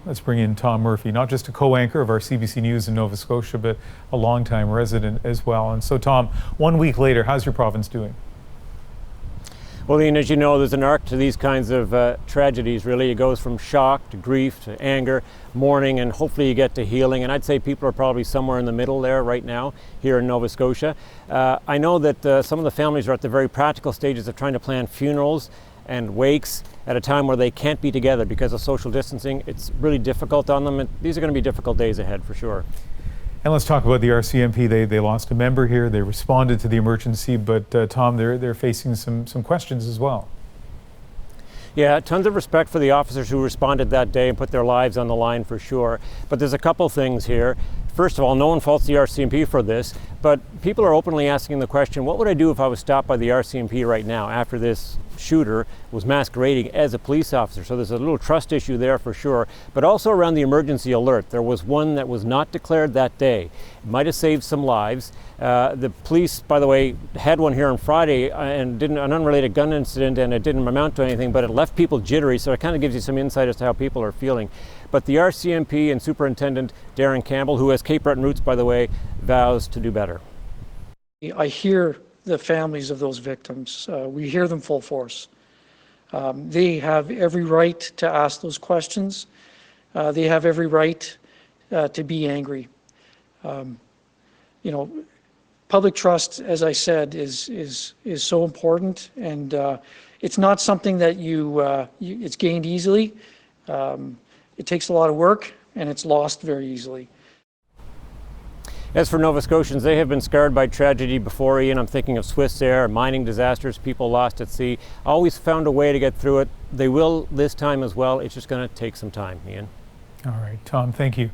Let's bring in Tom Murphy, not just a co-anchor of our CBC News in Nova Scotia, but a longtime resident as well. And so, Tom, 1 week later, how's your province doing? Well, Ian, as you know, there's an arc to these kinds of tragedies, really. It goes from shock to grief to anger, mourning, and hopefully you get to healing. And I'd say people are probably somewhere in the middle there right now here in Nova Scotia. I know that some of the families are at the very practical stages of trying to plan funerals and wakes at a time where they can't be together because of social distancing. It's really difficult on them, and these are going to be difficult days ahead for sure. And let's talk about the RCMP. They lost a member here. They responded to the emergency, but Tom, they're facing some questions as well. Yeah, tons of respect for the officers who responded that day and put their lives on the line for sure. But there's a couple things here. First of all, no one faults the RCMP for this, but people are openly asking the question, what would I do if I was stopped by the RCMP right now after this shooter was masquerading as a police officer? So there's a little trust issue there for sure, but also around the emergency alert. There was one that was not declared that day. It might have saved some lives. The police, by the way, had one here on Friday and an unrelated gun incident, and it didn't amount to anything, but it left people jittery, so it kind of gives you some insight as to how people are feeling. But the RCMP and Superintendent Darren Campbell, who has Cape Breton roots, by the way, vows to do better. I hear the families of those victims. We hear them full force. They have every right to ask those questions. They have every right to be angry. You know, public trust, as I said, is so important, and it's not something that it's gained easily. It takes a lot of work, and it's lost very easily. As for Nova Scotians, they have been scarred by tragedy before, Ian. I'm thinking of Swissair, mining disasters, people lost at sea. Always found a way to get through it. They will this time as well. It's just going to take some time, Ian. All right, Tom, thank you.